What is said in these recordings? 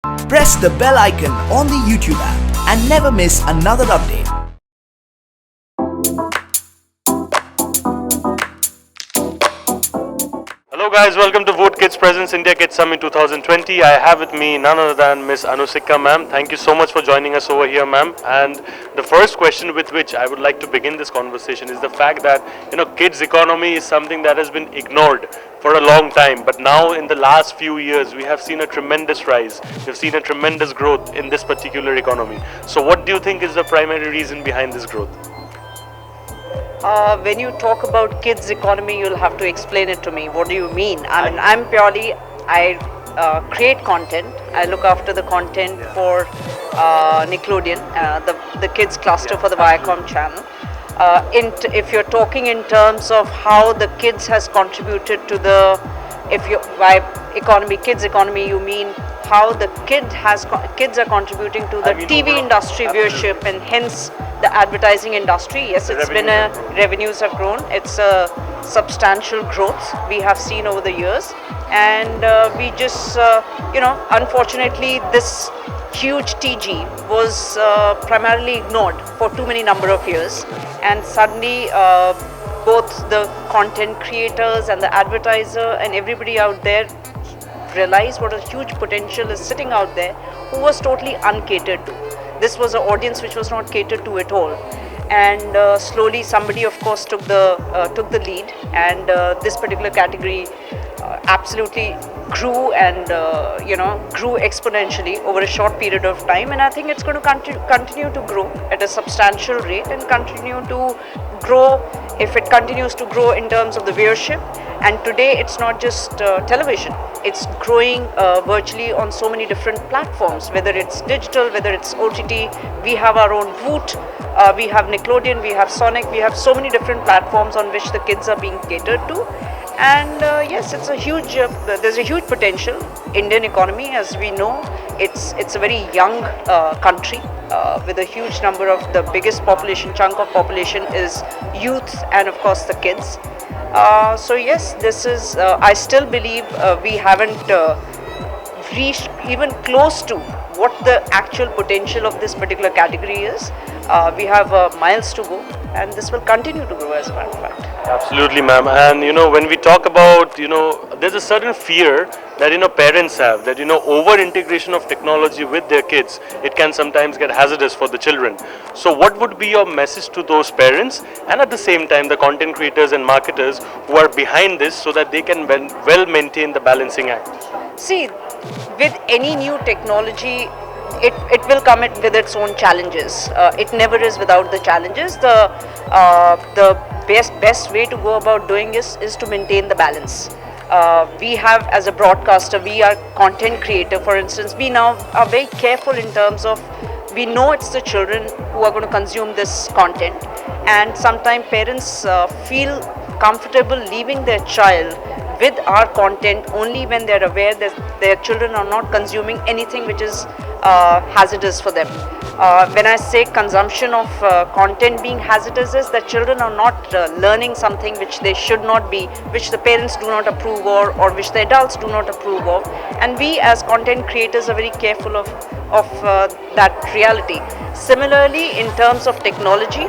Press the bell icon on the YouTube app and never miss another update. Hello guys, welcome to Vote Kids Presents India Kids Summit 2020. I have with me none other than Miss Anusika ma'am. Thank you so much for joining us over here, ma'am. And the first question with which I would like to begin this conversation is the fact that kids economy is something that has been ignored for a long time, but now in the last few years we have seen a tremendous rise. We've seen a tremendous growth in this particular economy. So what do you think is the primary reason behind this growth? When you talk about kids economy, you'll have to explain it to me. What do you mean? I create content. I look after the content for Nickelodeon, the kids cluster for the Viacom channel. If you're talking in terms of how the kids has contributed to the, by kids economy, you mean how the kids are contributing to the TV industry viewership and hence the advertising industry. Yes, revenues have grown. It's a substantial growth we have seen over the years, and we just unfortunately this huge TG was primarily ignored for too many number of years, and suddenly both the content creators and the advertiser and everybody out there realize what a huge potential is sitting out there who was totally uncatered to. This was an audience which was not catered to at all, and slowly somebody of course took the lead, and this particular category absolutely grew and grew exponentially over a short period of time, and I think it's going to continue to grow at a substantial rate and continue to grow if it continues to grow in terms of the viewership. And today it's not just television, it's growing virtually on so many different platforms, whether it's digital, whether it's OTT. We have our own Voot, we have Nickelodeon, we have Sonic, we have so many different platforms on which the kids are being catered to. And yes, it's a huge, there's a huge potential. Indian economy, as we know, it's a very young country with a huge number of the biggest chunk of population is youth and of course the kids. So yes, this is, I still believe we haven't reached even close to what the actual potential of this particular category is. We have miles to go, and this will continue to grow, as a matter of fact. Absolutely, ma'am. And when we talk about, there's a certain fear that parents have that over integration of technology with their kids, it can sometimes get hazardous for the children. So what would be your message to those parents, and at the same time the content creators and marketers who are behind this, so that they can well maintain the balancing act? See, with any new technology, it will come with its own challenges. It never is without the challenges. The best way to go about doing is to maintain the balance. We have, as a broadcaster, we are content creator, for instance, we now are very careful in terms of, we know it's the children who are going to consume this content, and sometimes parents feel comfortable leaving their child with our content only when they're aware that their children are not consuming anything which is hazardous for them. When I say consumption of content being hazardous, is that children are not learning something which they should not be, which the parents do not approve of, or which the adults do not approve of. And we as content creators are very careful of that reality. Similarly, in terms of technology,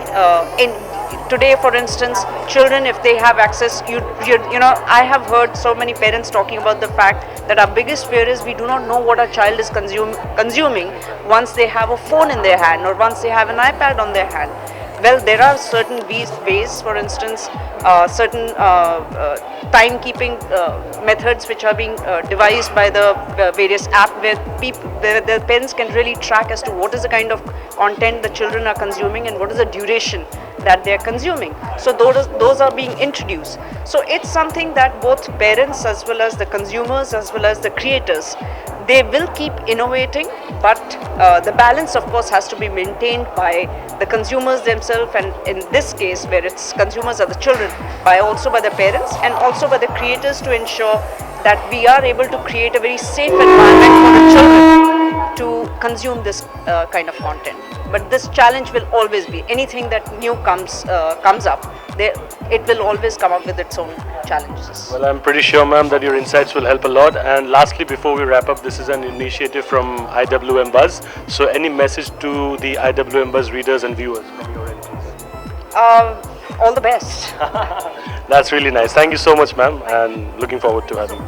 today, for instance, children, if they have access, I have heard so many parents talking about the fact that our biggest fear is we do not know what our child is consuming once they have a phone in their hand or once they have an iPad on their hand. Well, there are certain ways, for instance, certain timekeeping methods which are being devised by the various apps where the parents can really track as to what is the kind of content the children are consuming and what is the duration that they are consuming. So those are being introduced. So it's something that both parents as well as the consumers as well as the creators, they will keep innovating, but the balance of course has to be maintained by the consumers themselves, and in this case where it's consumers are the children, also by the parents and also by the creators, to ensure that we are able to create a very safe environment for the children to consume this kind of content. But this challenge will always be, anything that new comes up, it will always come up with its own challenges. Well, I'm pretty sure, ma'am, that your insights will help a lot. And lastly, before we wrap up, this is an initiative from IWM Buzz. So, any message to the IWM Buzz readers and viewers from your end, please? All the best. That's really nice. Thank you so much, ma'am, and looking forward to having you.